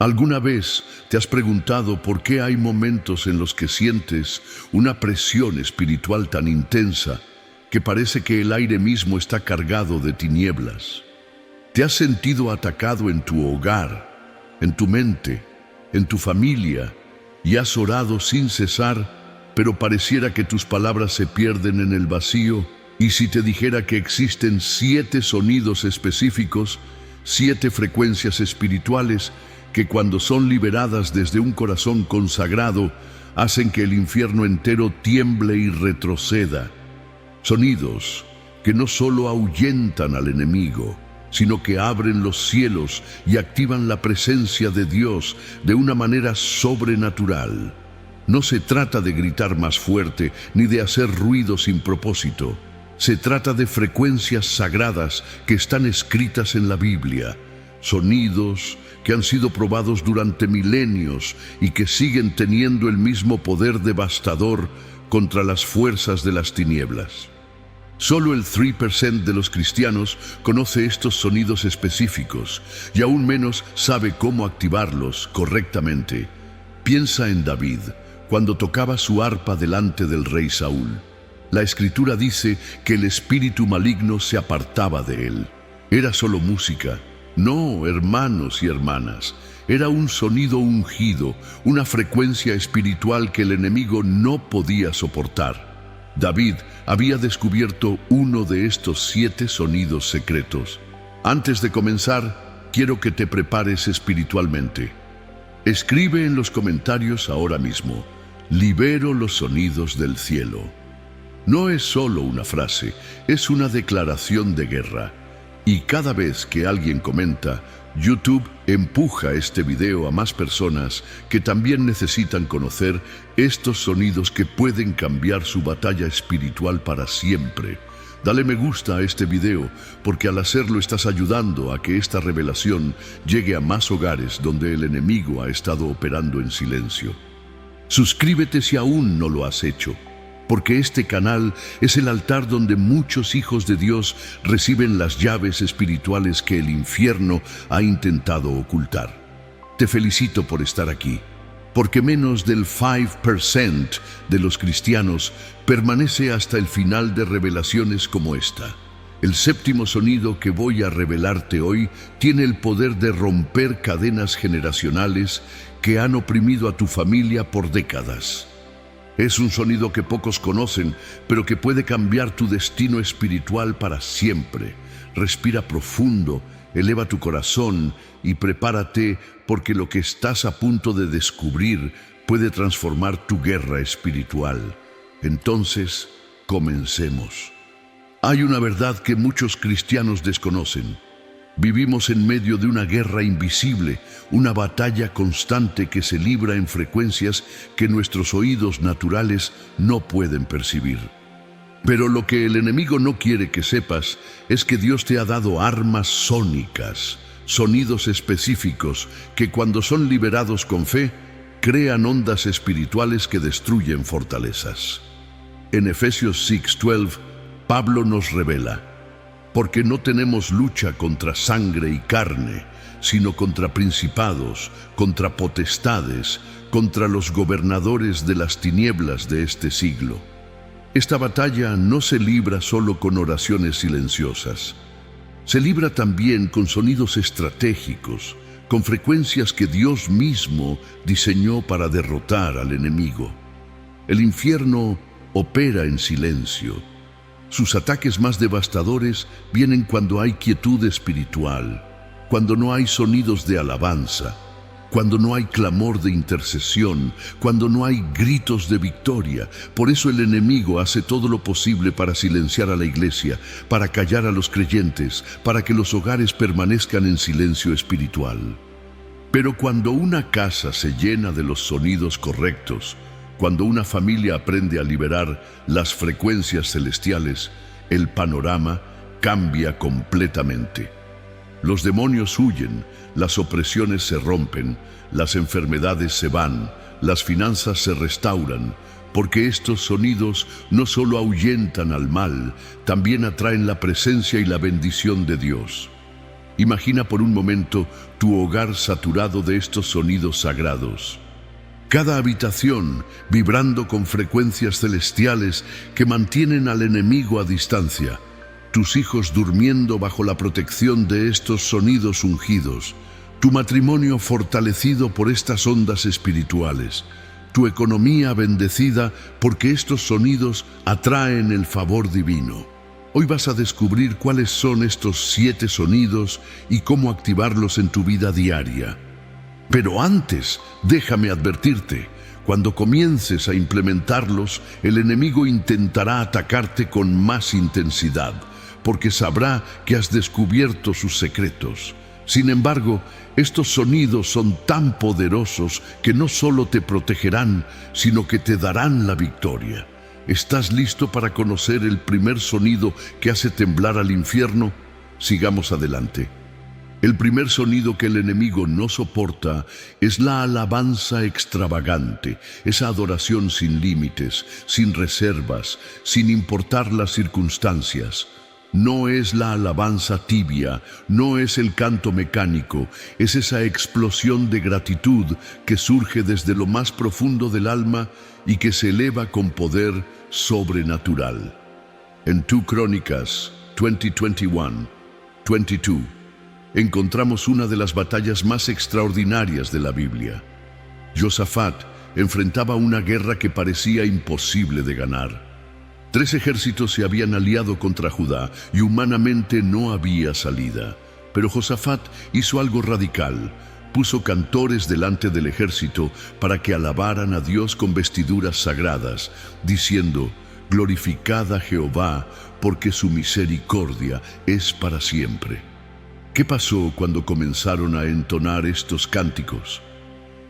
¿Alguna vez te has preguntado por qué hay momentos en los que sientes una presión espiritual tan intensa que parece que el aire mismo está cargado de tinieblas? ¿Te has sentido atacado en tu hogar, en tu mente, en tu familia, y has orado sin cesar, pero pareciera que tus palabras se pierden en el vacío? Y si te dijera que existen 7 sonidos específicos, 7 frecuencias espirituales que cuando son liberadas desde un corazón consagrado, hacen que el infierno entero tiemble y retroceda. Sonidos que no solo ahuyentan al enemigo, sino que abren los cielos y activan la presencia de Dios de una manera sobrenatural. No se trata de gritar más fuerte ni de hacer ruido sin propósito. Se trata de frecuencias sagradas que están escritas en la Biblia, sonidos que han sido probados durante milenios y que siguen teniendo el mismo poder devastador contra las fuerzas de las tinieblas. Solo el 3% de los cristianos conoce estos sonidos específicos y aún menos sabe cómo activarlos correctamente. Piensa en David, cuando tocaba su arpa delante del rey Saúl. La Escritura dice que el espíritu maligno se apartaba de él. Era solo música. No, hermanos y hermanas, era un sonido ungido, una frecuencia espiritual que el enemigo no podía soportar. David había descubierto uno de estos 7 sonidos secretos. Antes de comenzar, quiero que te prepares espiritualmente. Escribe en los comentarios ahora mismo: libero los sonidos del cielo. No es solo una frase, es una declaración de guerra. Y cada vez que alguien comenta, YouTube empuja este video a más personas que también necesitan conocer estos sonidos que pueden cambiar su batalla espiritual para siempre. Dale me gusta a este video, porque al hacerlo estás ayudando a que esta revelación llegue a más hogares donde el enemigo ha estado operando en silencio. Suscríbete si aún no lo has hecho, porque este canal es el altar donde muchos hijos de Dios reciben las llaves espirituales que el infierno ha intentado ocultar. Te felicito por estar aquí, porque menos del 5% de los cristianos permanece hasta el final de revelaciones como esta. El 7º sonido que voy a revelarte hoy tiene el poder de romper cadenas generacionales que han oprimido a tu familia por décadas. Es un sonido que pocos conocen, pero que puede cambiar tu destino espiritual para siempre. Respira profundo, eleva tu corazón y prepárate, porque lo que estás a punto de descubrir puede transformar tu guerra espiritual. Entonces, comencemos. Hay una verdad que muchos cristianos desconocen. Vivimos en medio de una guerra invisible, una batalla constante que se libra en frecuencias que nuestros oídos naturales no pueden percibir. Pero lo que el enemigo no quiere que sepas es que Dios te ha dado armas sónicas, sonidos específicos que cuando son liberados con fe, crean ondas espirituales que destruyen fortalezas. En Efesios 6:12, Pablo nos revela: porque no tenemos lucha contra sangre y carne, sino contra principados, contra potestades, contra los gobernadores de las tinieblas de este siglo. Esta batalla no se libra solo con oraciones silenciosas. Se libra también con sonidos estratégicos, con frecuencias que Dios mismo diseñó para derrotar al enemigo. El infierno opera en silencio. Sus ataques más devastadores vienen cuando hay quietud espiritual, cuando no hay sonidos de alabanza, cuando no hay clamor de intercesión, cuando no hay gritos de victoria. Por eso el enemigo hace todo lo posible para silenciar a la iglesia, para callar a los creyentes, para que los hogares permanezcan en silencio espiritual. Pero cuando una casa se llena de los sonidos correctos, cuando una familia aprende a liberar las frecuencias celestiales, el panorama cambia completamente. Los demonios huyen, las opresiones se rompen, las enfermedades se van, las finanzas se restauran, porque estos sonidos no solo ahuyentan al mal, también atraen la presencia y la bendición de Dios. Imagina por un momento tu hogar saturado de estos sonidos sagrados. Cada habitación vibrando con frecuencias celestiales que mantienen al enemigo a distancia. Tus hijos durmiendo bajo la protección de estos sonidos ungidos. Tu matrimonio fortalecido por estas ondas espirituales. Tu economía bendecida porque estos sonidos atraen el favor divino. Hoy vas a descubrir cuáles son estos 7 sonidos y cómo activarlos en tu vida diaria. Pero antes, déjame advertirte, cuando comiences a implementarlos, el enemigo intentará atacarte con más intensidad, porque sabrá que has descubierto sus secretos. Sin embargo, estos sonidos son tan poderosos que no solo te protegerán, sino que te darán la victoria. ¿Estás listo para conocer el primer sonido que hace temblar al infierno? Sigamos adelante. El primer sonido que el enemigo no soporta es la alabanza extravagante, esa adoración sin límites, sin reservas, sin importar las circunstancias. No es la alabanza tibia, no es el canto mecánico, es esa explosión de gratitud que surge desde lo más profundo del alma y que se eleva con poder sobrenatural. En 2 Crónicas 22 encontramos una de las batallas más extraordinarias de la Biblia. Josafat enfrentaba una guerra que parecía imposible de ganar. 3 ejércitos se habían aliado contra Judá y humanamente no había salida. Pero Josafat hizo algo radical. Puso cantores delante del ejército para que alabaran a Dios con vestiduras sagradas, diciendo: «Glorificad a Jehová, porque su misericordia es para siempre». ¿Qué pasó cuando comenzaron a entonar estos cánticos?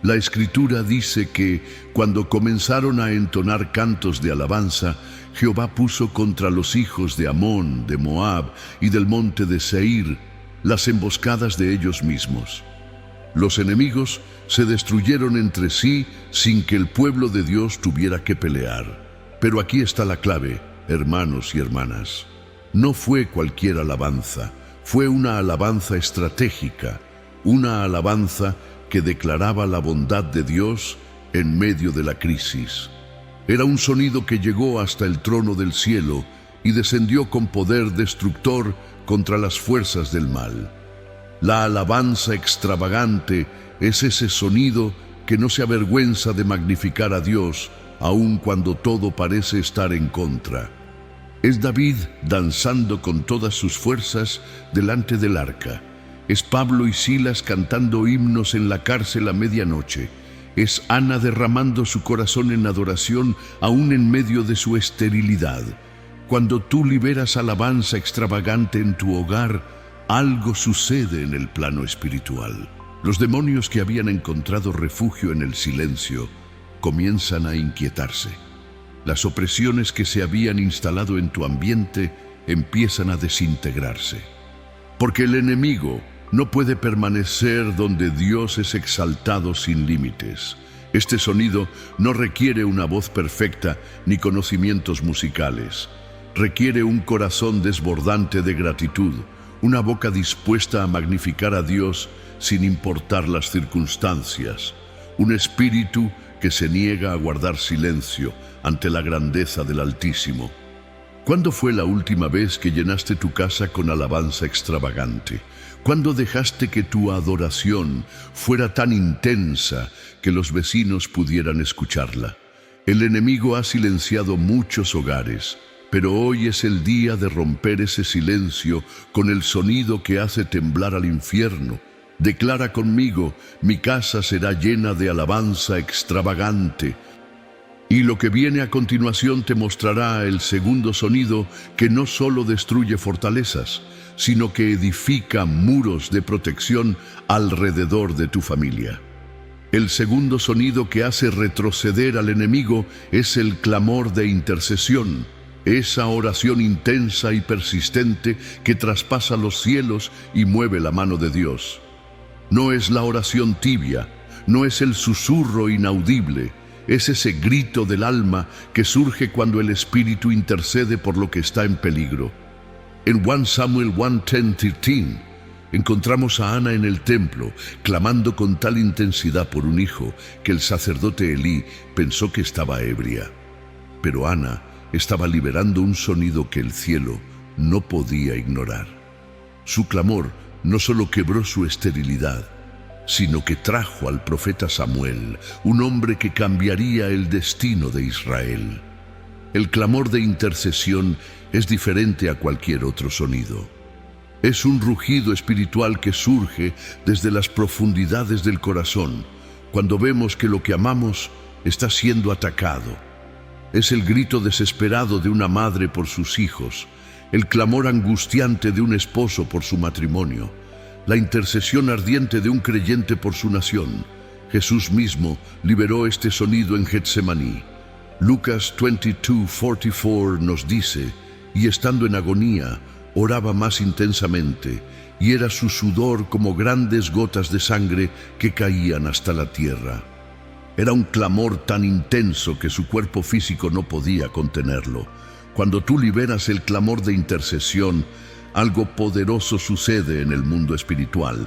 La Escritura dice que cuando comenzaron a entonar cantos de alabanza, Jehová puso contra los hijos de Amón, de Moab y del monte de Seir las emboscadas de ellos mismos. Los enemigos se destruyeron entre sí sin que el pueblo de Dios tuviera que pelear. Pero aquí está la clave, hermanos y hermanas. No fue cualquier alabanza, fue una alabanza estratégica, una alabanza que declaraba la bondad de Dios en medio de la crisis. Era un sonido que llegó hasta el trono del cielo y descendió con poder destructor contra las fuerzas del mal. La alabanza extravagante es ese sonido que no se avergüenza de magnificar a Dios, aun cuando todo parece estar en contra. Es David danzando con todas sus fuerzas delante del arca. Es Pablo y Silas cantando himnos en la cárcel a medianoche. Es Ana derramando su corazón en adoración aún en medio de su esterilidad. Cuando tú liberas alabanza extravagante en tu hogar, algo sucede en el plano espiritual. Los demonios que habían encontrado refugio en el silencio comienzan a inquietarse. Las opresiones que se habían instalado en tu ambiente empiezan a desintegrarse. Porque el enemigo no puede permanecer donde Dios es exaltado sin límites. Este sonido no requiere una voz perfecta ni conocimientos musicales. Requiere un corazón desbordante de gratitud, una boca dispuesta a magnificar a Dios sin importar las circunstancias, un espíritu que se niega a guardar silencio ante la grandeza del Altísimo. ¿Cuándo fue la última vez que llenaste tu casa con alabanza extravagante? ¿Cuándo dejaste que tu adoración fuera tan intensa que los vecinos pudieran escucharla? El enemigo ha silenciado muchos hogares, pero hoy es el día de romper ese silencio con el sonido que hace temblar al infierno. Declara conmigo: mi casa será llena de alabanza extravagante. Y lo que viene a continuación te mostrará el segundo sonido que no solo destruye fortalezas, sino que edifica muros de protección alrededor de tu familia. El segundo sonido que hace retroceder al enemigo es el clamor de intercesión, esa oración intensa y persistente que traspasa los cielos y mueve la mano de Dios. No es la oración tibia, no es el susurro inaudible, es ese grito del alma que surge cuando el Espíritu intercede por lo que está en peligro. En 1 Samuel 1:10-13, Encontramos a Ana en el templo, clamando con tal intensidad por un hijo que el sacerdote Elí pensó que estaba ebria. Pero Ana estaba liberando un sonido que el cielo no podía ignorar. Su clamor no solo quebró su esterilidad, sino que trajo al profeta Samuel, un hombre que cambiaría el destino de Israel. El clamor de intercesión es diferente a cualquier otro sonido. Es un rugido espiritual que surge desde las profundidades del corazón, cuando vemos que lo que amamos está siendo atacado. Es el grito desesperado de una madre por sus hijos, el clamor angustiante de un esposo por su matrimonio, la intercesión ardiente de un creyente por su nación. Jesús mismo liberó este sonido en Getsemaní. Lucas 22:44 nos dice: y estando en agonía, oraba más intensamente, y era su sudor como grandes gotas de sangre que caían hasta la tierra. Era un clamor tan intenso que su cuerpo físico no podía contenerlo. Cuando tú liberas el clamor de intercesión, algo poderoso sucede en el mundo espiritual.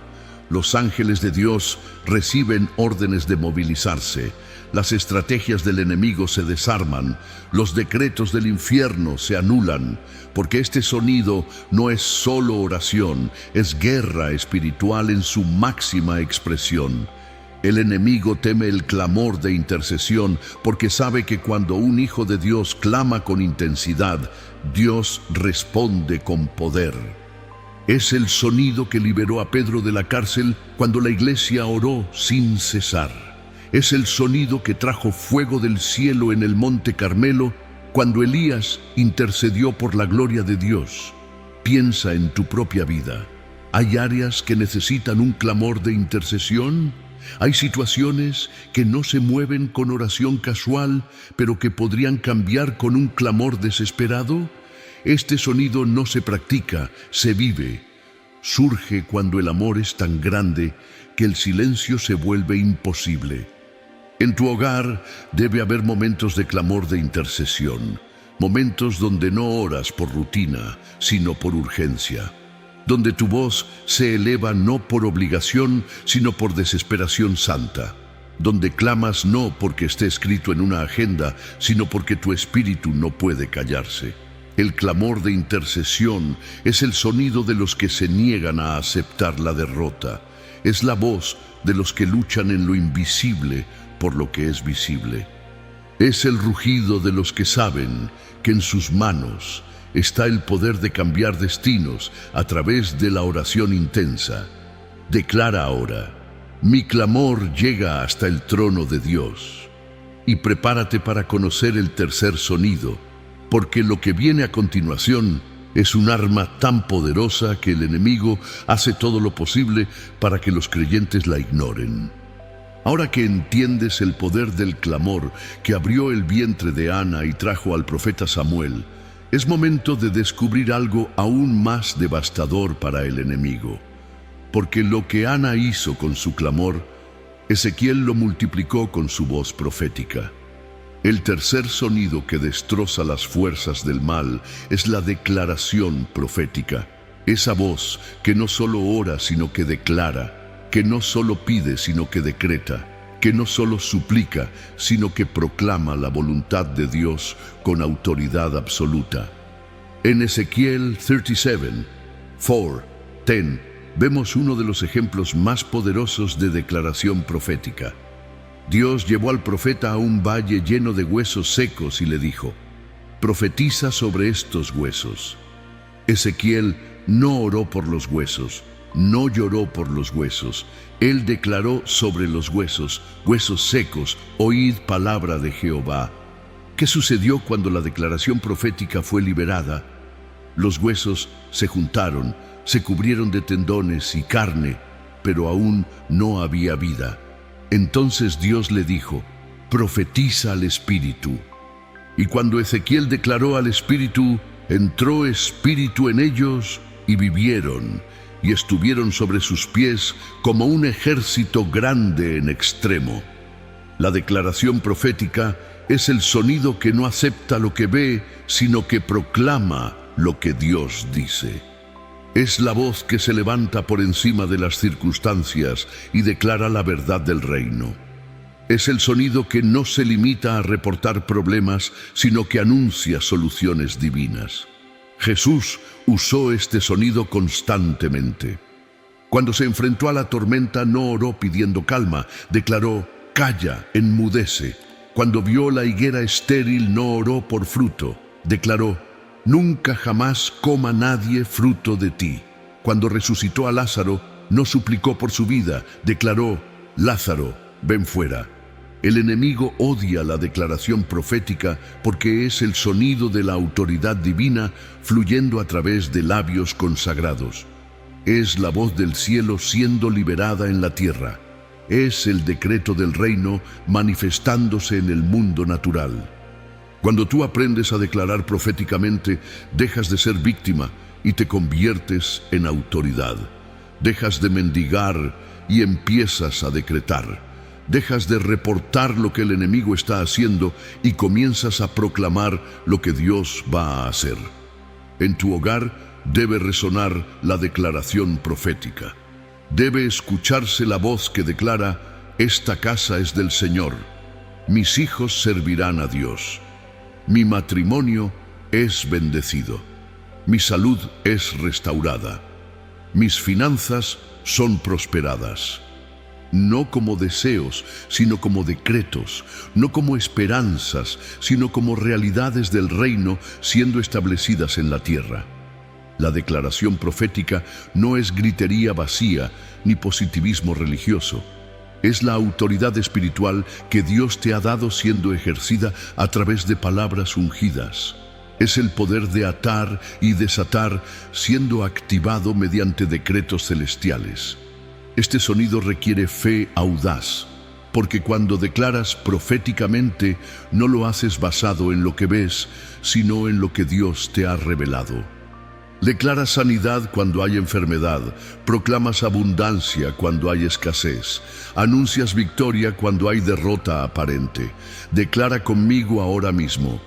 Los ángeles de Dios reciben órdenes de movilizarse. Las estrategias del enemigo se desarman, los decretos del infierno se anulan, porque este sonido no es solo oración, es guerra espiritual en su máxima expresión. El enemigo teme el clamor de intercesión porque sabe que cuando un hijo de Dios clama con intensidad, Dios responde con poder. Es el sonido que liberó a Pedro de la cárcel cuando la iglesia oró sin cesar. Es el sonido que trajo fuego del cielo en el monte Carmelo cuando Elías intercedió por la gloria de Dios. Piensa en tu propia vida. ¿Hay áreas que necesitan un clamor de intercesión? ¿Hay situaciones que no se mueven con oración casual, pero que podrían cambiar con un clamor desesperado? Este sonido no se practica, se vive. Surge cuando el amor es tan grande que el silencio se vuelve imposible. En tu hogar debe haber momentos de clamor de intercesión, momentos donde no oras por rutina, sino por urgencia, donde tu voz se eleva no por obligación, sino por desesperación santa, donde clamas no porque esté escrito en una agenda, sino porque tu espíritu no puede callarse. El clamor de intercesión es el sonido de los que se niegan a aceptar la derrota. Es la voz de los que luchan en lo invisible por lo que es visible. Es el rugido de los que saben que en sus manos está el poder de cambiar destinos a través de la oración intensa. Declara ahora: mi clamor llega hasta el trono de Dios. Y prepárate para conocer el tercer sonido, porque lo que viene a continuación es un arma tan poderosa que el enemigo hace todo lo posible para que los creyentes la ignoren. Ahora que entiendes el poder del clamor que abrió el vientre de Ana y trajo al profeta Samuel, es momento de descubrir algo aún más devastador para el enemigo. Porque lo que Ana hizo con su clamor, Ezequiel lo multiplicó con su voz profética. El tercer sonido que destroza las fuerzas del mal es la declaración profética. Esa voz que no solo ora, sino que declara, que no solo pide, sino que decreta, que no solo suplica, sino que proclama la voluntad de Dios con autoridad absoluta. En Ezequiel 37:4-10 vemos uno de los ejemplos más poderosos de declaración profética. Dios llevó al profeta a un valle lleno de huesos secos y le dijo: profetiza sobre estos huesos. Ezequiel no oró por los huesos, no lloró por los huesos. Él declaró sobre los huesos: huesos secos, oíd palabra de Jehová. ¿Qué sucedió cuando la declaración profética fue liberada? Los huesos se juntaron, se cubrieron de tendones y carne, pero aún no había vida. Entonces Dios le dijo: profetiza al Espíritu. Y cuando Ezequiel declaró al Espíritu, entró Espíritu en ellos y vivieron, y estuvieron sobre sus pies como un ejército grande en extremo. La declaración profética es el sonido que no acepta lo que ve, sino que proclama lo que Dios dice. Es la voz que se levanta por encima de las circunstancias y declara la verdad del reino. Es el sonido que no se limita a reportar problemas, sino que anuncia soluciones divinas. Jesús usó este sonido constantemente. Cuando se enfrentó a la tormenta no oró pidiendo calma, declaró: «Calla, enmudece». Cuando vio la higuera estéril no oró por fruto, declaró: «Nunca jamás coma nadie fruto de ti». Cuando resucitó a Lázaro no suplicó por su vida, declaró: «Lázaro, ven fuera». El enemigo odia la declaración profética porque es el sonido de la autoridad divina fluyendo a través de labios consagrados. Es la voz del cielo siendo liberada en la tierra. Es el decreto del reino manifestándose en el mundo natural. Cuando tú aprendes a declarar proféticamente, dejas de ser víctima y te conviertes en autoridad. Dejas de mendigar y empiezas a decretar. Dejas de reportar lo que el enemigo está haciendo y comienzas a proclamar lo que Dios va a hacer. En tu hogar debe resonar la declaración profética. Debe escucharse la voz que declara: «Esta casa es del Señor. Mis hijos servirán a Dios. Mi matrimonio es bendecido. Mi salud es restaurada. Mis finanzas son prosperadas». No como deseos, sino como decretos, no como esperanzas, sino como realidades del reino siendo establecidas en la tierra. La declaración profética no es gritería vacía ni positivismo religioso. Es la autoridad espiritual que Dios te ha dado siendo ejercida a través de palabras ungidas. Es el poder de atar y desatar siendo activado mediante decretos celestiales. Este sonido requiere fe audaz, porque cuando declaras proféticamente no lo haces basado en lo que ves, sino en lo que Dios te ha revelado. Declaras sanidad cuando hay enfermedad, proclamas abundancia cuando hay escasez, anuncias victoria cuando hay derrota aparente. Declara conmigo ahora mismo: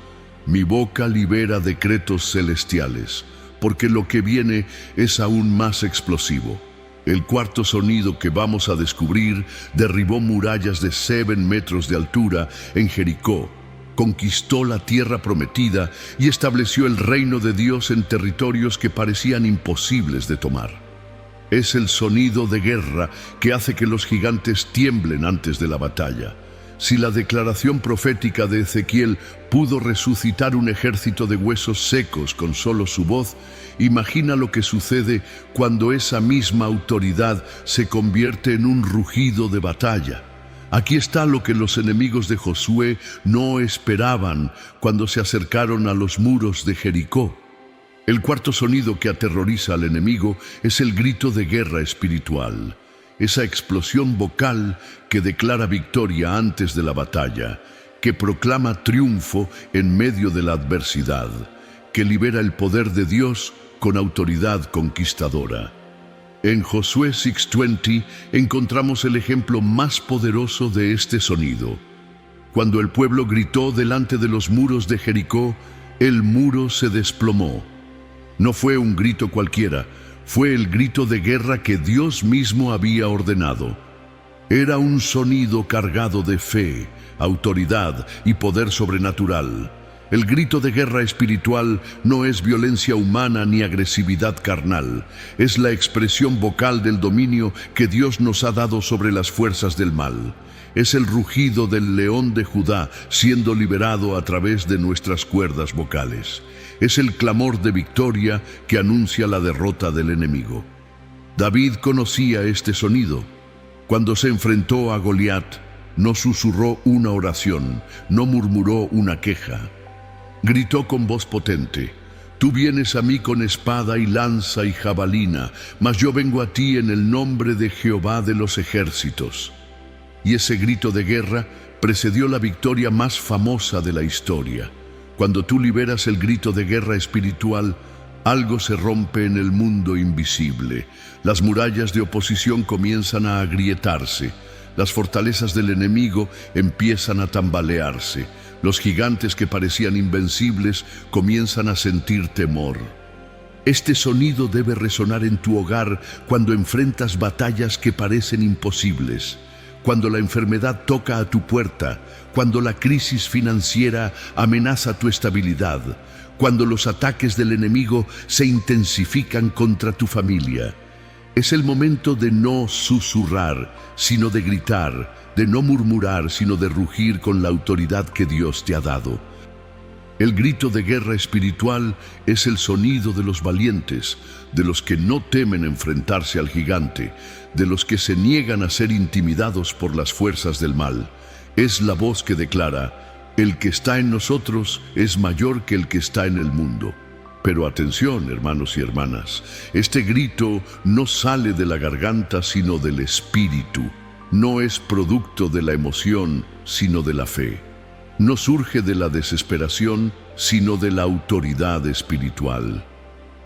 mi boca libera decretos celestiales, porque lo que viene es aún más explosivo. El cuarto sonido que vamos a descubrir derribó murallas de 7 metros de altura en Jericó, conquistó la tierra prometida y estableció el reino de Dios en territorios que parecían imposibles de tomar. Es el sonido de guerra que hace que los gigantes tiemblen antes de la batalla. Si la declaración profética de Ezequiel pudo resucitar un ejército de huesos secos con solo su voz, imagina lo que sucede cuando esa misma autoridad se convierte en un rugido de batalla. Aquí está lo que los enemigos de Josué no esperaban cuando se acercaron a los muros de Jericó. El cuarto sonido que aterroriza al enemigo es el grito de guerra espiritual. Esa explosión vocal que declara victoria antes de la batalla, que proclama triunfo en medio de la adversidad, que libera el poder de Dios con autoridad conquistadora. En Josué 6:20 encontramos el ejemplo más poderoso de este sonido. Cuando el pueblo gritó delante de los muros de Jericó, el muro se desplomó. No fue un grito cualquiera, fue el grito de guerra que Dios mismo había ordenado. Era un sonido cargado de fe, autoridad y poder sobrenatural. El grito de guerra espiritual no es violencia humana ni agresividad carnal. Es la expresión vocal del dominio que Dios nos ha dado sobre las fuerzas del mal. Es el rugido del león de Judá siendo liberado a través de nuestras cuerdas vocales. Es el clamor de victoria que anuncia la derrota del enemigo. David conocía este sonido. Cuando se enfrentó a Goliat, no susurró una oración, no murmuró una queja. Gritó con voz potente: «Tú vienes a mí con espada y lanza y jabalina, mas yo vengo a ti en el nombre de Jehová de los ejércitos». Y ese grito de guerra precedió la victoria más famosa de la historia. Cuando tú liberas el grito de guerra espiritual, algo se rompe en el mundo invisible. Las murallas de oposición comienzan a agrietarse. Las fortalezas del enemigo empiezan a tambalearse. Los gigantes que parecían invencibles comienzan a sentir temor. Este sonido debe resonar en tu hogar cuando enfrentas batallas que parecen imposibles, cuando la enfermedad toca a tu puerta, cuando la crisis financiera amenaza tu estabilidad, cuando los ataques del enemigo se intensifican contra tu familia. Es el momento de no susurrar, sino de gritar, de no murmurar, sino de rugir con la autoridad que Dios te ha dado. El grito de guerra espiritual es el sonido de los valientes, de los que no temen enfrentarse al gigante, de los que se niegan a ser intimidados por las fuerzas del mal. Es la voz que declara: el que está en nosotros es mayor que el que está en el mundo. Pero atención, hermanos y hermanas, este grito no sale de la garganta sino del espíritu. No es producto de la emoción, sino de la fe. No surge de la desesperación, sino de la autoridad espiritual.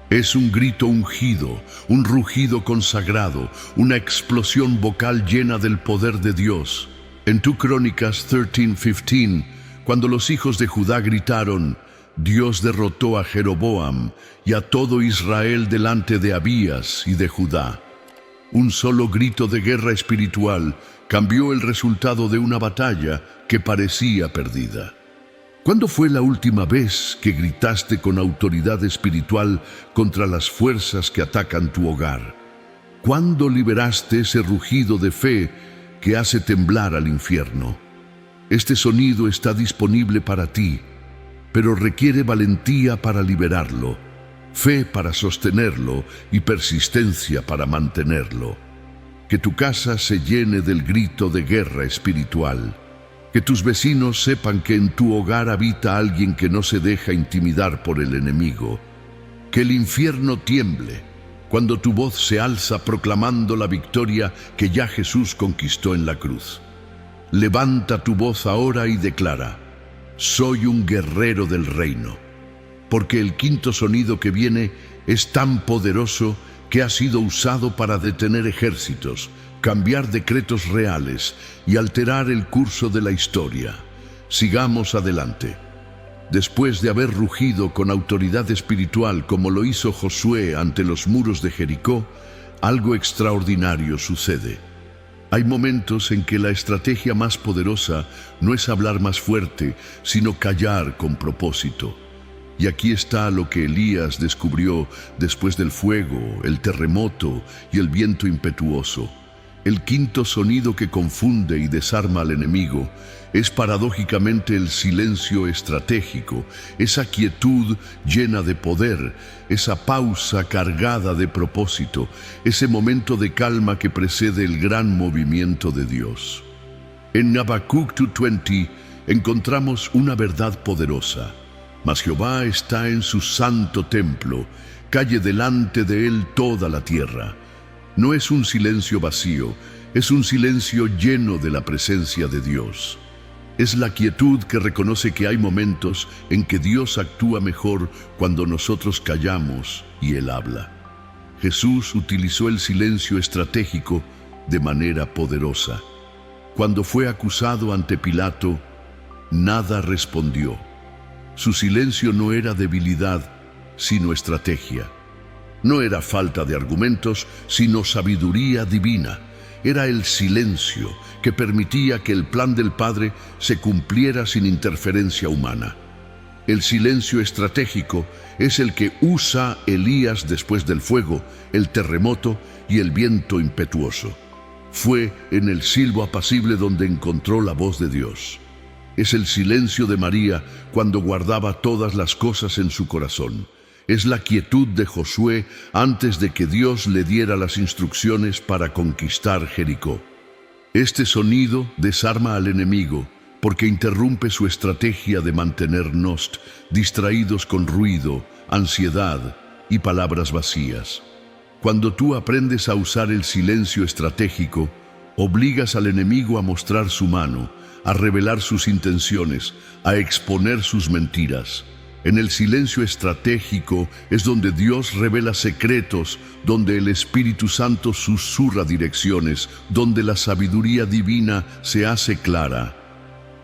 Es un grito ungido, un rugido consagrado, una explosión vocal llena del poder de Dios. En 2 Crónicas 13:15, cuando los hijos de Judá gritaron: Dios derrotó a Jeroboam y a todo Israel delante de Abías y de Judá. Un solo grito de guerra espiritual cambió el resultado de una batalla que parecía perdida. ¿Cuándo fue la última vez que gritaste con autoridad espiritual contra las fuerzas que atacan tu hogar? ¿Cuándo liberaste ese rugido de fe que hace temblar al infierno? Este sonido está disponible para ti, pero requiere valentía para liberarlo, fe para sostenerlo y persistencia para mantenerlo. Que tu casa se llene del grito de guerra espiritual. Que tus vecinos sepan que en tu hogar habita alguien que no se deja intimidar por el enemigo. Que el infierno tiemble cuando tu voz se alza proclamando la victoria que ya Jesús conquistó en la cruz. Levanta tu voz ahora y declara: soy un guerrero del reino. Porque el quinto sonido que viene es tan poderoso que ha sido usado para detener ejércitos, cambiar decretos reales y alterar el curso de la historia. Sigamos adelante. Después de haber rugido con autoridad espiritual como lo hizo Josué ante los muros de Jericó, algo extraordinario sucede. Hay momentos en que la estrategia más poderosa no es hablar más fuerte, sino callar con propósito. Y aquí está lo que Elías descubrió después del fuego, el terremoto y el viento impetuoso. El quinto sonido que confunde y desarma al enemigo es paradójicamente el silencio estratégico, esa quietud llena de poder, esa pausa cargada de propósito, ese momento de calma que precede el gran movimiento de Dios. En Habacuc 2:20 encontramos una verdad poderosa. Mas Jehová está en su santo templo, calle delante de él toda la tierra. No es un silencio vacío, es un silencio lleno de la presencia de Dios. Es la quietud que reconoce que hay momentos en que Dios actúa mejor cuando nosotros callamos y Él habla. Jesús utilizó el silencio estratégico de manera poderosa. Cuando fue acusado ante Pilato, nada respondió. Su silencio no era debilidad, sino estrategia. No era falta de argumentos, sino sabiduría divina. Era el silencio que permitía que el plan del Padre se cumpliera sin interferencia humana. El silencio estratégico es el que usa Elías después del fuego, el terremoto y el viento impetuoso. Fue en el silbo apacible donde encontró la voz de Dios. Es el silencio de María cuando guardaba todas las cosas en su corazón. Es la quietud de Josué antes de que Dios le diera las instrucciones para conquistar Jericó. Este sonido desarma al enemigo porque interrumpe su estrategia de mantenernos distraídos con ruido, ansiedad y palabras vacías. Cuando tú aprendes a usar el silencio estratégico, obligas al enemigo a mostrar su mano, a revelar sus intenciones, a exponer sus mentiras. En el silencio estratégico es donde Dios revela secretos, donde el Espíritu Santo susurra direcciones, donde la sabiduría divina se hace clara.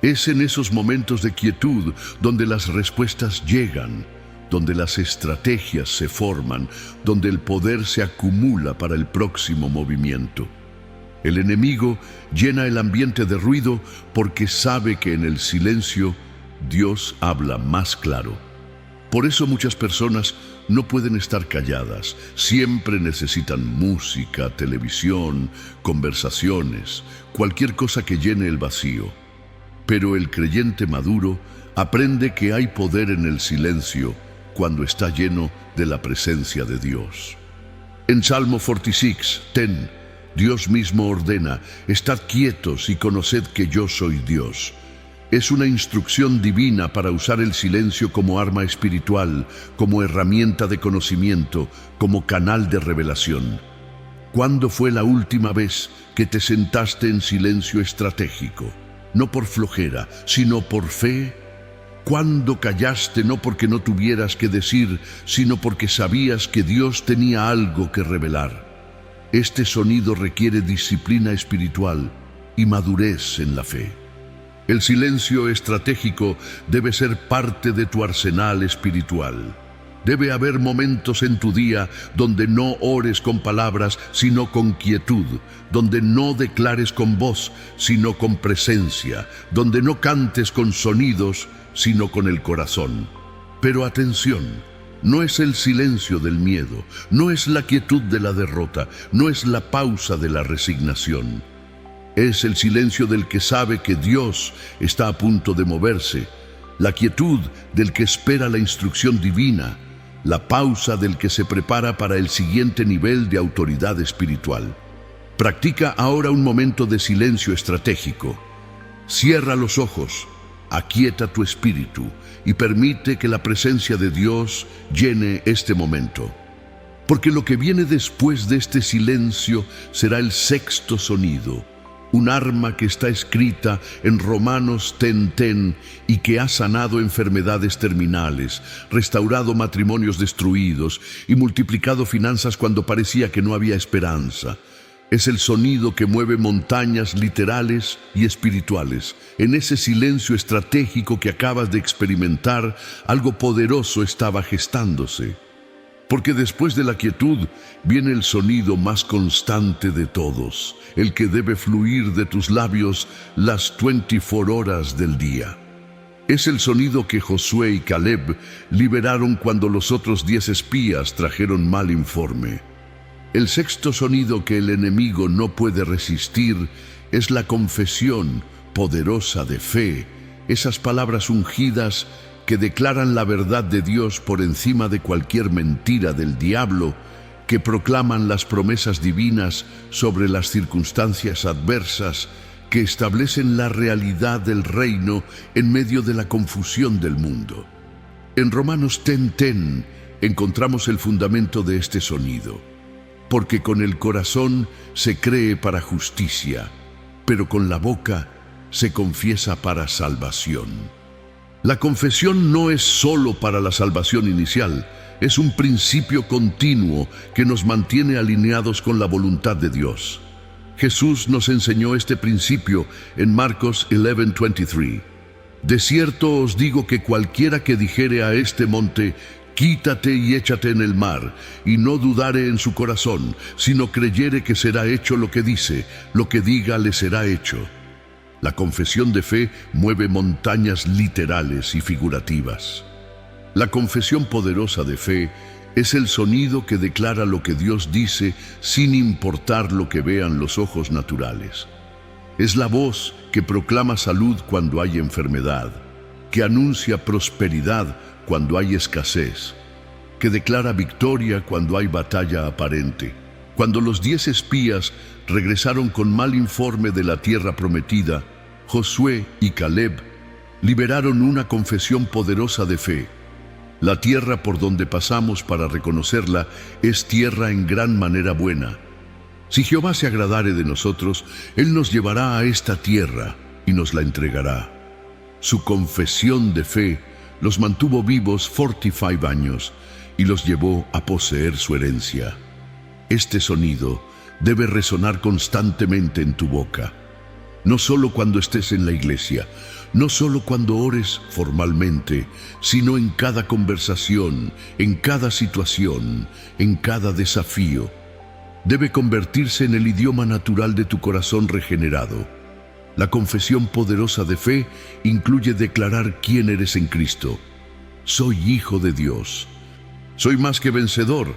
Es en esos momentos de quietud donde las respuestas llegan. donde las estrategias se forman, donde el poder se acumula para el próximo movimiento. El enemigo llena el ambiente de ruido porque sabe que en el silencio Dios habla más claro. Por eso muchas personas no pueden estar calladas, siempre necesitan música, televisión, conversaciones, cualquier cosa que llene el vacío. Pero el creyente maduro aprende que hay poder en el silencio cuando está lleno de la presencia de Dios. En Salmo 46:10, Dios mismo ordena: «Estad quietos y conoced que yo soy Dios». Es una instrucción divina para usar el silencio como arma espiritual, como herramienta de conocimiento, como canal de revelación. ¿Cuándo fue la última vez que te sentaste en silencio estratégico? No por flojera, sino por fe. ¿Cuándo callaste no porque no tuvieras que decir, sino porque sabías que Dios tenía algo que revelar? Este sonido requiere disciplina espiritual y madurez en la fe. El silencio estratégico debe ser parte de tu arsenal espiritual. Debe haber momentos en tu día donde no ores con palabras, sino con quietud, donde no declares con voz, sino con presencia, donde no cantes con sonidos, sino con el corazón. Pero atención, no es el silencio del miedo, no es la quietud de la derrota, no es la pausa de la resignación. Es el silencio del que sabe que Dios está a punto de moverse, la quietud del que espera la instrucción divina, la pausa del que se prepara para el siguiente nivel de autoridad espiritual. Practica ahora un momento de silencio estratégico. Cierra los ojos, aquieta tu espíritu y permite que la presencia de Dios llene este momento. Porque lo que viene después de este silencio será el sexto sonido, un arma que está escrita en Romanos 10:10 y que ha sanado enfermedades terminales, restaurado matrimonios destruidos y multiplicado finanzas cuando parecía que no había esperanza. Es el sonido que mueve montañas literales y espirituales. En ese silencio estratégico que acabas de experimentar, algo poderoso estaba gestándose. Porque después de la quietud viene el sonido más constante de todos, el que debe fluir de tus labios las 24 horas del día. Es el sonido que Josué y Caleb liberaron cuando los otros 10 espías trajeron mal informe. El sexto sonido que el enemigo no puede resistir es la confesión poderosa de fe, esas palabras ungidas que declaran la verdad de Dios por encima de cualquier mentira del diablo, que proclaman las promesas divinas sobre las circunstancias adversas, que establecen la realidad del reino en medio de la confusión del mundo. En Romanos 10:10 encontramos el fundamento de este sonido. Porque con el corazón se cree para justicia, pero con la boca se confiesa para salvación. La confesión no es solo para la salvación inicial, es un principio continuo que nos mantiene alineados con la voluntad de Dios. Jesús nos enseñó este principio en Marcos 11:23. De cierto os digo que cualquiera que dijere a este monte, quítate y échate en el mar, y no dudare en su corazón, sino creyere que será hecho lo que dice, lo que diga le será hecho. La confesión de fe mueve montañas literales y figurativas. La confesión poderosa de fe es el sonido que declara lo que Dios dice sin importar lo que vean los ojos naturales. Es la voz que proclama salud cuando hay enfermedad, que anuncia prosperidad cuando hay escasez, que declara victoria cuando hay batalla aparente. Cuando los 10 espías regresaron con mal informe de la tierra prometida, Josué y Caleb liberaron una confesión poderosa de fe. La tierra por donde pasamos para reconocerla es tierra en gran manera buena. Si Jehová se agradare de nosotros, Él nos llevará a esta tierra y nos la entregará. Su confesión de fe los mantuvo vivos 45 años y los llevó a poseer su herencia. Este sonido debe resonar constantemente en tu boca. no solo cuando estés en la iglesia, no solo cuando ores formalmente, sino en cada conversación, en cada situación, en cada desafío. Debe convertirse en el idioma natural de tu corazón regenerado. La confesión poderosa de fe incluye declarar quién eres en Cristo. Soy hijo de Dios. Soy más que vencedor.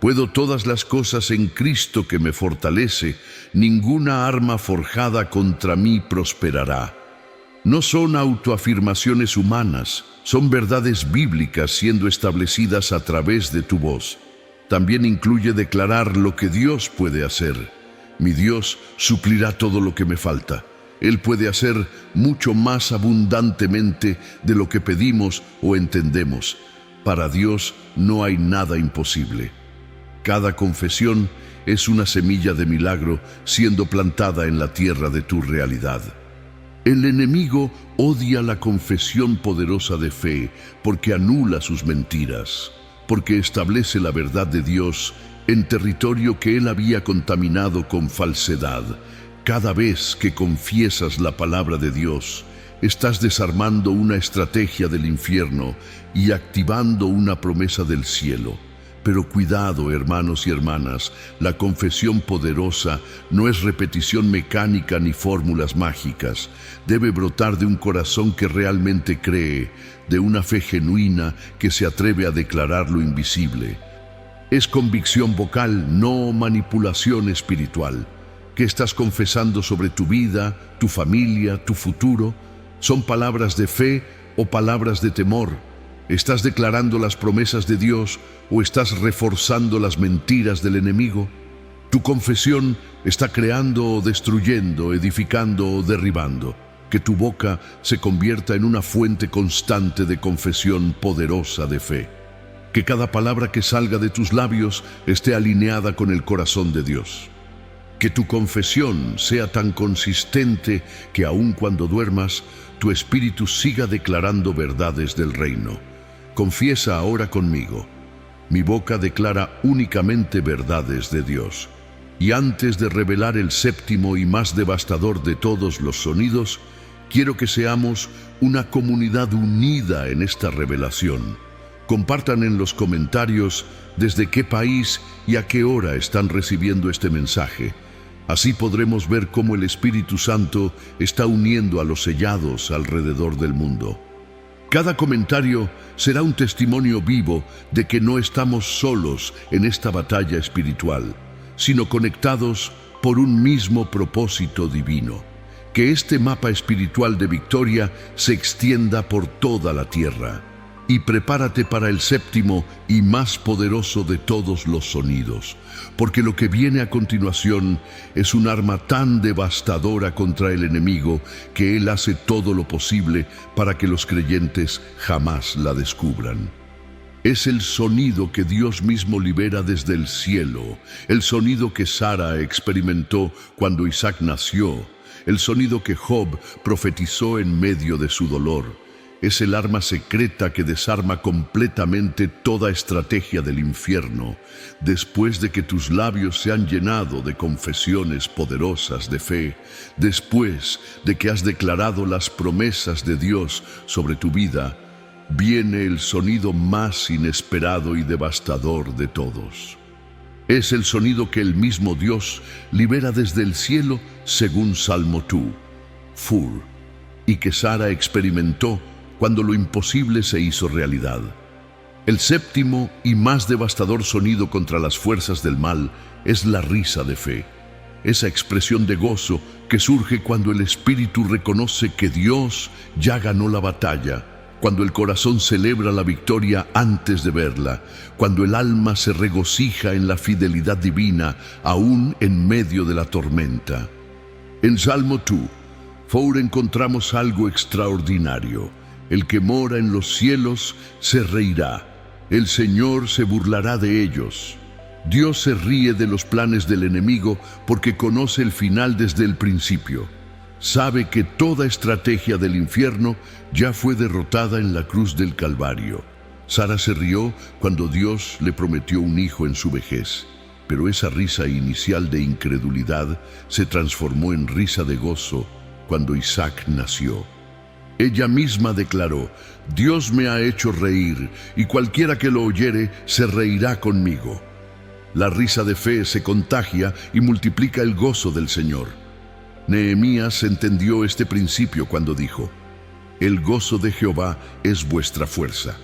Puedo todas las cosas en Cristo que me fortalece. Ninguna arma forjada contra mí prosperará. No son autoafirmaciones humanas, son verdades bíblicas siendo establecidas a través de tu voz. También incluye declarar lo que Dios puede hacer. Mi Dios suplirá todo lo que me falta. Él puede hacer mucho más abundantemente de lo que pedimos o entendemos. Para Dios no hay nada imposible. Cada confesión es una semilla de milagro siendo plantada en la tierra de tu realidad. El enemigo odia la confesión poderosa de fe porque anula sus mentiras, porque establece la verdad de Dios en territorio que él había contaminado con falsedad. Cada vez que confiesas la palabra de Dios, estás desarmando una estrategia del infierno y activando una promesa del cielo. Pero cuidado, hermanos y hermanas, la confesión poderosa no es repetición mecánica ni fórmulas mágicas. Debe brotar de un corazón que realmente cree, de una fe genuina que se atreve a declarar lo invisible. Es convicción vocal, no manipulación espiritual. ¿Qué estás confesando sobre tu vida, tu familia, tu futuro? ¿Son palabras de fe o palabras de temor? ¿Estás declarando las promesas de Dios o estás reforzando las mentiras del enemigo? Tu confesión está creando o destruyendo, edificando o derribando. Que tu boca se convierta en una fuente constante de confesión poderosa de fe. Que cada palabra que salga de tus labios esté alineada con el corazón de Dios. Que tu confesión sea tan consistente que aun cuando duermas, tu espíritu siga declarando verdades del reino. Confiesa ahora conmigo. Mi boca declara únicamente verdades de Dios. Y antes de revelar el séptimo y más devastador de todos los sonidos, quiero que seamos una comunidad unida en esta revelación. Compartan en los comentarios desde qué país y a qué hora están recibiendo este mensaje. Así podremos ver cómo el Espíritu Santo está uniendo a los sellados alrededor del mundo. Cada comentario será un testimonio vivo de que no estamos solos en esta batalla espiritual, sino conectados por un mismo propósito divino. Que este mapa espiritual de victoria se extienda por toda la tierra. Y prepárate para el séptimo y más poderoso de todos los sonidos, porque lo que viene a continuación es un arma tan devastadora contra el enemigo que él hace todo lo posible para que los creyentes jamás la descubran. Es el sonido que Dios mismo libera desde el cielo, el sonido que Sara experimentó cuando Isaac nació, el sonido que Job profetizó en medio de su dolor. Es el arma secreta que desarma completamente toda estrategia del infierno, después de que tus labios se han llenado de confesiones poderosas de fe, después de que has declarado las promesas de Dios sobre tu vida, viene el sonido más inesperado y devastador de todos. Es el sonido que el mismo Dios libera desde el cielo según Salmo 2, Fur, y que Sara experimentó cuando lo imposible se hizo realidad. El séptimo y más devastador sonido contra las fuerzas del mal es la risa de fe, esa expresión de gozo que surge cuando el espíritu reconoce que Dios ya ganó la batalla, cuando el corazón celebra la victoria antes de verla, cuando el alma se regocija en la fidelidad divina aún en medio de la tormenta. En Salmo 2, Four encontramos algo extraordinario. El que mora en los cielos se reirá. El Señor se burlará de ellos. Dios se ríe de los planes del enemigo porque conoce el final desde el principio. Sabe que toda estrategia del infierno ya fue derrotada en la cruz del Calvario. Sara se rió cuando Dios le prometió un hijo en su vejez, pero esa risa inicial de incredulidad se transformó en risa de gozo cuando Isaac nació. Ella misma declaró: Dios me ha hecho reír, y cualquiera que lo oyere se reirá conmigo. La risa de fe se contagia y multiplica el gozo del Señor. Nehemías entendió este principio cuando dijo: el gozo de Jehová es vuestra fuerza.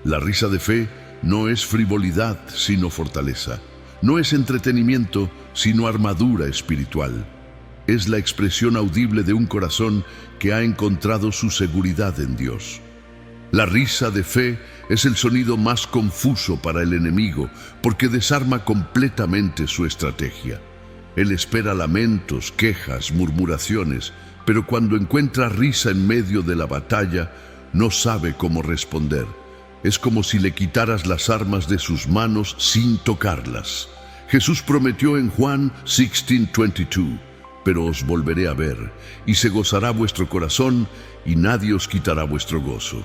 La risa de fe no es frivolidad, sino fortaleza. No es entretenimiento, sino armadura espiritual. Es la expresión audible de un corazón que ha encontrado su seguridad en Dios. La risa de fe es el sonido más confuso para el enemigo, porque desarma completamente su estrategia. Él espera lamentos, quejas, murmuraciones, pero cuando encuentra risa en medio de la batalla, no sabe cómo responder. Es como si le quitaras las armas de sus manos sin tocarlas. Jesús prometió en Juan 16:22, pero os volveré a ver, y se gozará vuestro corazón, y nadie os quitará vuestro gozo.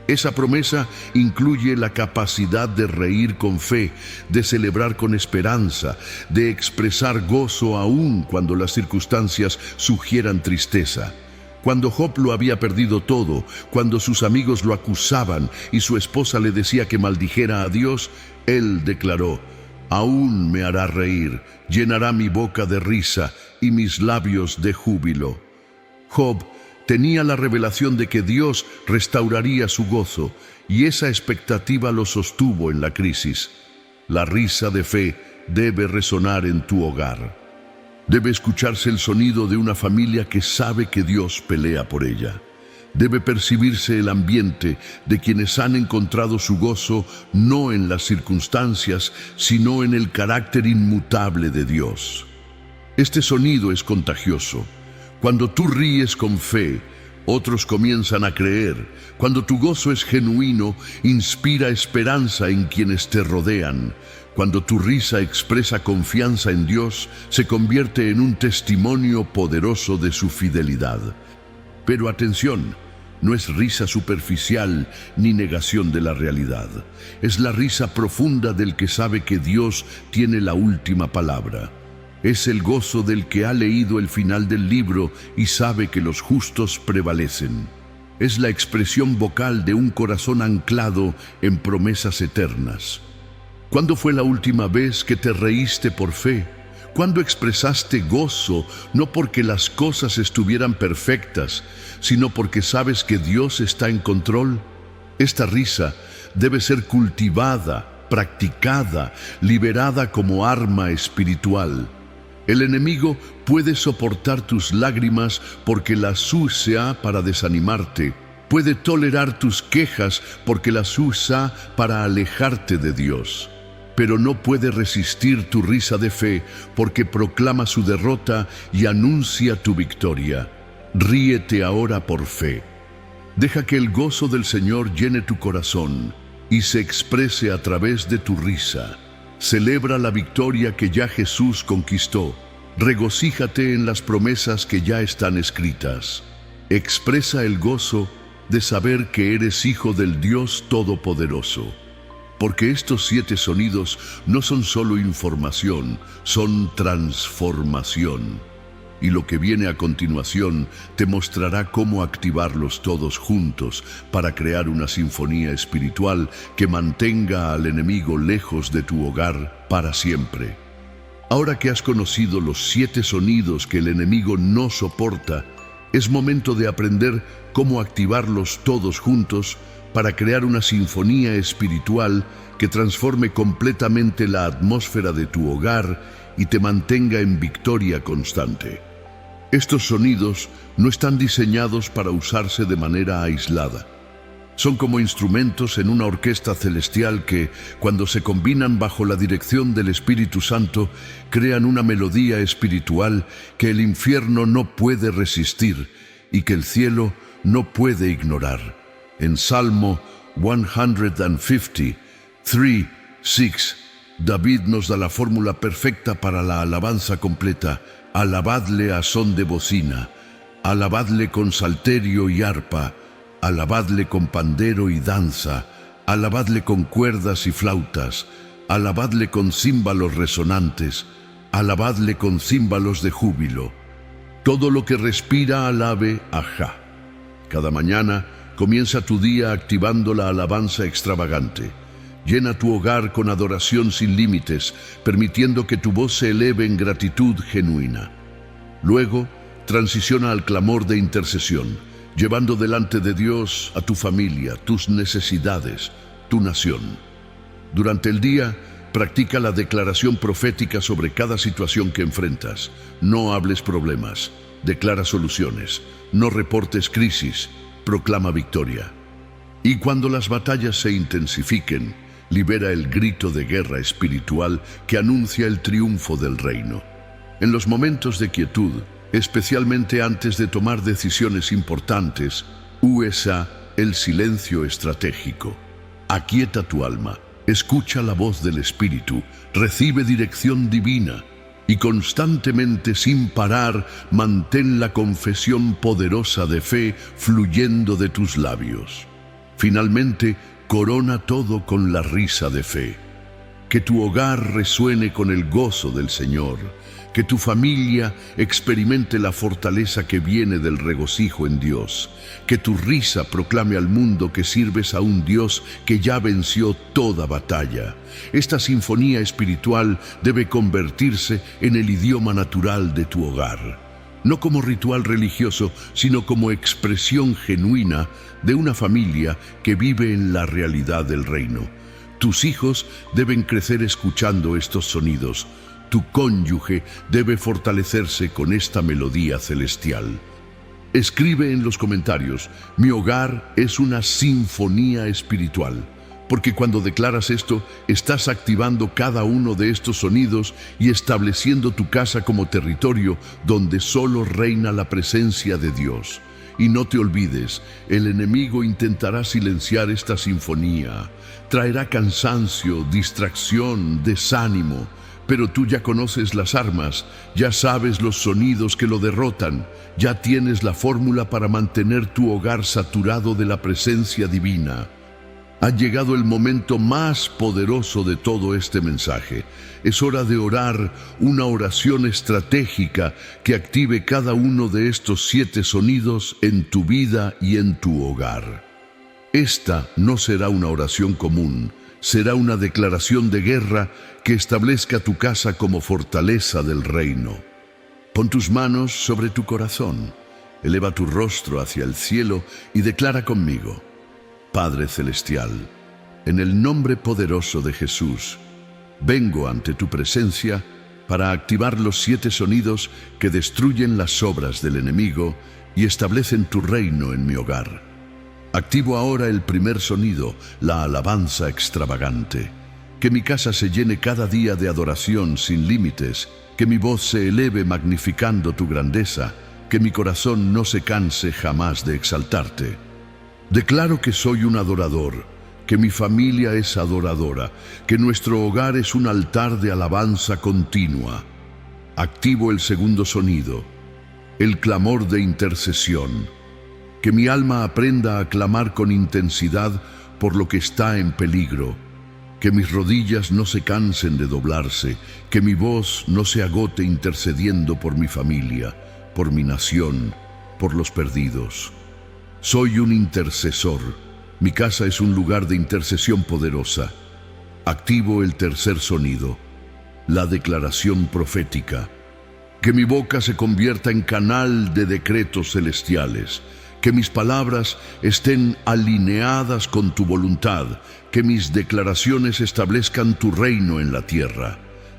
Esa promesa incluye la capacidad de reír con fe, de celebrar con esperanza, de expresar gozo aún cuando las circunstancias sugieran tristeza. Cuando Job lo había perdido todo, cuando sus amigos lo acusaban y su esposa le decía que maldijera a Dios, él declaró: aún me hará reír, llenará mi boca de risa y mis labios de júbilo. Job tenía la revelación de que Dios restauraría su gozo, y esa expectativa lo sostuvo en la crisis. La risa de fe debe resonar en tu hogar. Debe escucharse el sonido de una familia que sabe que Dios pelea por ella. Debe percibirse el ambiente de quienes han encontrado su gozo no en las circunstancias, sino en el carácter inmutable de Dios. Este sonido es contagioso. Cuando tú ríes con fe, otros comienzan a creer. Cuando tu gozo es genuino, inspira esperanza en quienes te rodean. Cuando tu risa expresa confianza en Dios, se convierte en un testimonio poderoso de su fidelidad. Pero atención, no es risa superficial ni negación de la realidad. Es la risa profunda del que sabe que Dios tiene la última palabra. Es el gozo del que ha leído el final del libro y sabe que los justos prevalecen. Es la expresión vocal de un corazón anclado en promesas eternas. ¿Cuándo fue la última vez que te reíste por fe? ¿Cuándo expresaste gozo, no porque las cosas estuvieran perfectas, sino porque sabes que Dios está en control? Esta risa debe ser cultivada, practicada, liberada como arma espiritual. El enemigo puede soportar tus lágrimas porque las usa para desanimarte. Puede tolerar tus quejas porque las usa para alejarte de Dios. Pero no puede resistir tu risa de fe porque proclama su derrota y anuncia tu victoria. Ríete ahora por fe. Deja que el gozo del Señor llene tu corazón y se exprese a través de tu risa. Celebra la victoria que ya Jesús conquistó. Regocíjate en las promesas que ya están escritas. Expresa el gozo de saber que eres hijo del Dios Todopoderoso. Porque estos 7 sonidos no son solo información, son transformación. Y lo que viene a continuación te mostrará cómo activarlos todos juntos para crear una sinfonía espiritual que mantenga al enemigo lejos de tu hogar para siempre. Ahora que has conocido los 7 sonidos que el enemigo no soporta, es momento de aprender cómo activarlos todos juntos para crear una sinfonía espiritual que transforme completamente la atmósfera de tu hogar y te mantenga en victoria constante. Estos sonidos no están diseñados para usarse de manera aislada. Son como instrumentos en una orquesta celestial que, cuando se combinan bajo la dirección del Espíritu Santo, crean una melodía espiritual que el infierno no puede resistir y que el cielo no puede ignorar. En Salmo 150, 3:6, David nos da la fórmula perfecta para la alabanza completa. Alabadle a son de bocina, alabadle con salterio y arpa, alabadle con pandero y danza, alabadle con cuerdas y flautas, alabadle con címbalos resonantes, alabadle con címbalos de júbilo. Todo lo que respira alabe a Jah. Cada mañana comienza tu día activando la alabanza extravagante. Llena tu hogar con adoración sin límites, permitiendo que tu voz se eleve en gratitud genuina. Luego, transiciona al clamor de intercesión, llevando delante de Dios a tu familia, tus necesidades, tu nación. Durante el día, practica la declaración profética sobre cada situación que enfrentas. No hables problemas, declara soluciones. No reportes crisis, proclama victoria. Y cuando las batallas se intensifiquen, libera el grito de guerra espiritual que anuncia el triunfo del reino. En los momentos de quietud, especialmente antes de tomar decisiones importantes, usa el silencio estratégico. Aquieta tu alma, escucha la voz del Espíritu, recibe dirección divina y constantemente, sin parar, mantén la confesión poderosa de fe fluyendo de tus labios. Finalmente, corona todo con la risa de fe. Que tu hogar resuene con el gozo del Señor. Que tu familia experimente la fortaleza que viene del regocijo en Dios. Que tu risa proclame al mundo que sirves a un Dios que ya venció toda batalla. Esta sinfonía espiritual debe convertirse en el idioma natural de tu hogar. No como ritual religioso, sino como expresión genuina de una familia que vive en la realidad del reino. Tus hijos deben crecer escuchando estos sonidos. Tu cónyuge debe fortalecerse con esta melodía celestial. Escribe en los comentarios: mi hogar es una sinfonía espiritual. Porque cuando declaras esto, estás activando cada uno de estos sonidos y estableciendo tu casa como territorio donde solo reina la presencia de Dios. Y no te olvides, el enemigo intentará silenciar esta sinfonía. Traerá cansancio, distracción, desánimo. Pero tú ya conoces las armas, ya sabes los sonidos que lo derrotan, ya tienes la fórmula para mantener tu hogar saturado de la presencia divina. Ha llegado el momento más poderoso de todo este mensaje. Es hora de orar una oración estratégica que active cada uno de estos 7 sonidos en tu vida y en tu hogar. Esta no será una oración común, será una declaración de guerra que establezca tu casa como fortaleza del reino. Pon tus manos sobre tu corazón, eleva tu rostro hacia el cielo y declara conmigo: Padre Celestial, en el nombre poderoso de Jesús, vengo ante tu presencia para activar los 7 sonidos que destruyen las obras del enemigo y establecen tu reino en mi hogar. Activo ahora el primer sonido, la alabanza extravagante. Que mi casa se llene cada día de adoración sin límites, que mi voz se eleve magnificando tu grandeza, que mi corazón no se canse jamás de exaltarte. Declaro que soy un adorador, que mi familia es adoradora, que nuestro hogar es un altar de alabanza continua. Activo el segundo sonido, el clamor de intercesión. Que mi alma aprenda a clamar con intensidad por lo que está en peligro. Que mis rodillas no se cansen de doblarse, que mi voz no se agote intercediendo por mi familia, por mi nación, por los perdidos. Soy un intercesor. Mi casa es un lugar de intercesión poderosa. Activo el tercer sonido, la declaración profética. Que mi boca se convierta en canal de decretos celestiales. Que mis palabras estén alineadas con tu voluntad. Que mis declaraciones establezcan tu reino en la tierra.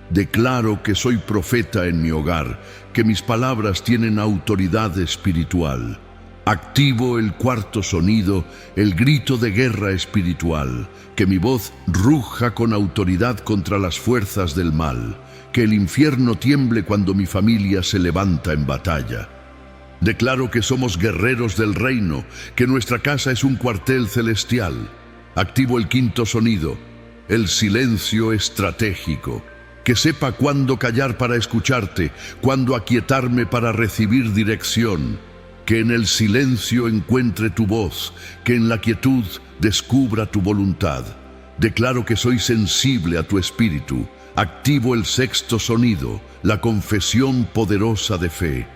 Declaro que soy profeta en mi hogar, que mis palabras tienen autoridad espiritual. Activo el cuarto sonido, el grito de guerra espiritual. Que mi voz ruja con autoridad contra las fuerzas del mal. Que el infierno tiemble cuando mi familia se levanta en batalla. Declaro que somos guerreros del reino, que nuestra casa es un cuartel celestial. Activo el quinto sonido, el silencio estratégico. Que sepa cuándo callar para escucharte, cuándo aquietarme para recibir dirección. Que en el silencio encuentre tu voz, que en la quietud descubra tu voluntad. Declaro que soy sensible a tu espíritu. Activo el sexto sonido, la confesión poderosa de fe.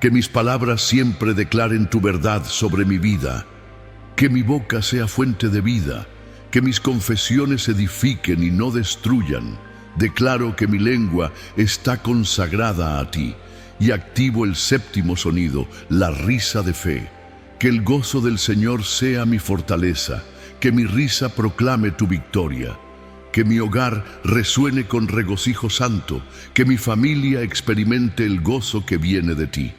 Que mis palabras siempre declaren tu verdad sobre mi vida. Que mi boca sea fuente de vida. Que mis confesiones edifiquen y no destruyan. Declaro que mi lengua está consagrada a ti y activo el séptimo sonido, la risa de fe. Que el gozo del Señor sea mi fortaleza. Que mi risa proclame tu victoria. Que mi hogar resuene con regocijo santo. Que mi familia experimente el gozo que viene de ti.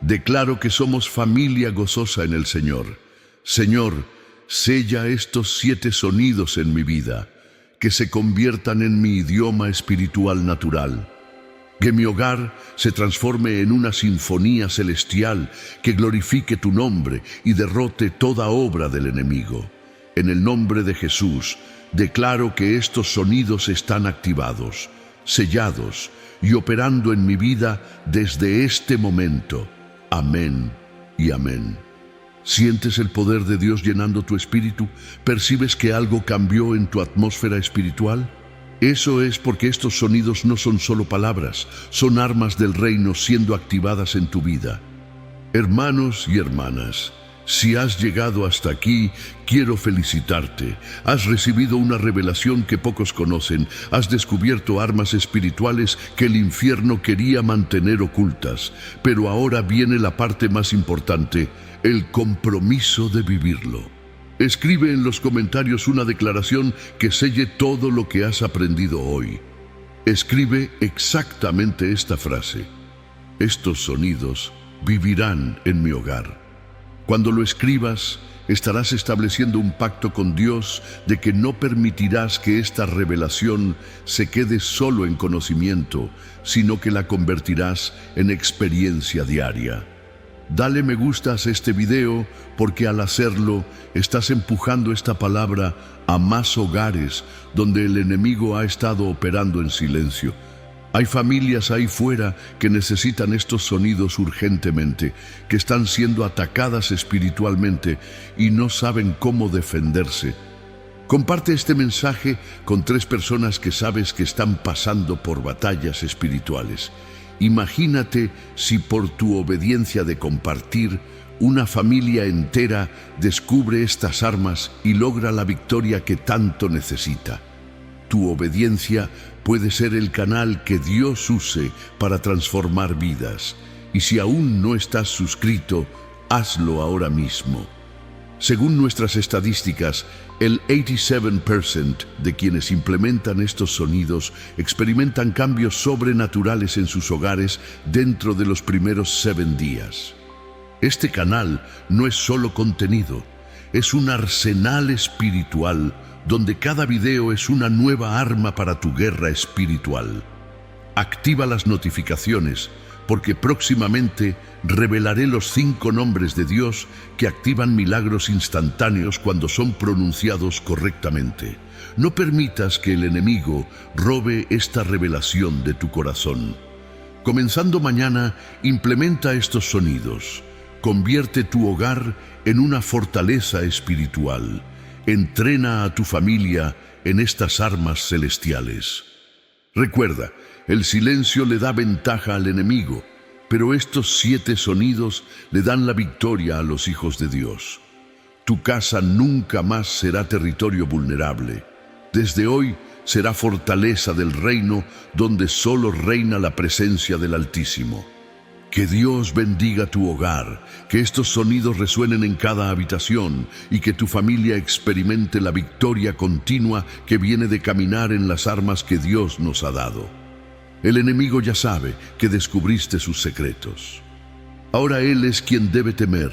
Declaro que somos familia gozosa en el Señor. Señor, sella estos 7 sonidos en mi vida, que se conviertan en mi idioma espiritual natural. Que mi hogar se transforme en una sinfonía celestial que glorifique tu nombre y derrote toda obra del enemigo. En el nombre de Jesús, declaro que estos sonidos están activados, sellados y operando en mi vida desde este momento. Amén y amén. ¿Sientes el poder de Dios llenando tu espíritu? ¿Percibes que algo cambió en tu atmósfera espiritual? Eso es porque estos sonidos no son solo palabras, son armas del reino siendo activadas en tu vida. Hermanos y hermanas, si has llegado hasta aquí, quiero felicitarte. Has recibido una revelación que pocos conocen. Has descubierto armas espirituales que el infierno quería mantener ocultas. Pero ahora viene la parte más importante, el compromiso de vivirlo. Escribe en los comentarios una declaración que selle todo lo que has aprendido hoy. Escribe exactamente esta frase: estos sonidos vivirán en mi hogar. Cuando lo escribas, estarás estableciendo un pacto con Dios de que no permitirás que esta revelación se quede solo en conocimiento, sino que la convertirás en experiencia diaria. Dale me gusta a este video porque al hacerlo estás empujando esta palabra a más hogares donde el enemigo ha estado operando en silencio. Hay familias ahí fuera que necesitan estos sonidos urgentemente, que están siendo atacadas espiritualmente y no saben cómo defenderse. Comparte este mensaje con 3 personas que sabes que están pasando por batallas espirituales. Imagínate si por tu obediencia de compartir, una familia entera descubre estas armas y logra la victoria que tanto necesita. Tu obediencia puede ser el canal que Dios use para transformar vidas. Y si aún no estás suscrito, hazlo ahora mismo. Según nuestras estadísticas, el 87% de quienes implementan estos sonidos experimentan cambios sobrenaturales en sus hogares dentro de los primeros 7 días. Este canal no es solo contenido, es un arsenal espiritual donde cada video es una nueva arma para tu guerra espiritual. Activa las notificaciones porque próximamente revelaré los 5 nombres de Dios que activan milagros instantáneos cuando son pronunciados correctamente. No permitas que el enemigo robe esta revelación de tu corazón. Comenzando mañana, implementa estos sonidos. Convierte tu hogar en una fortaleza espiritual. Entrena a tu familia en estas armas celestiales. Recuerda, el silencio le da ventaja al enemigo, pero estos 7 sonidos le dan la victoria a los hijos de Dios. Tu casa nunca más será territorio vulnerable. Desde hoy será fortaleza del reino donde solo reina la presencia del Altísimo. Que Dios bendiga tu hogar, que estos sonidos resuenen en cada habitación y que tu familia experimente la victoria continua que viene de caminar en las armas que Dios nos ha dado. El enemigo ya sabe que descubriste sus secretos. Ahora él es quien debe temer,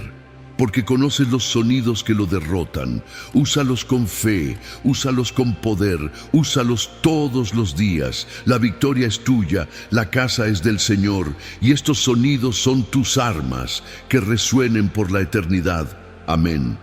porque conoce los sonidos que lo derrotan. Úsalos con fe, úsalos con poder, úsalos todos los días. La victoria es tuya, la casa es del Señor, y estos sonidos son tus armas, que resuenen por la eternidad. Amén.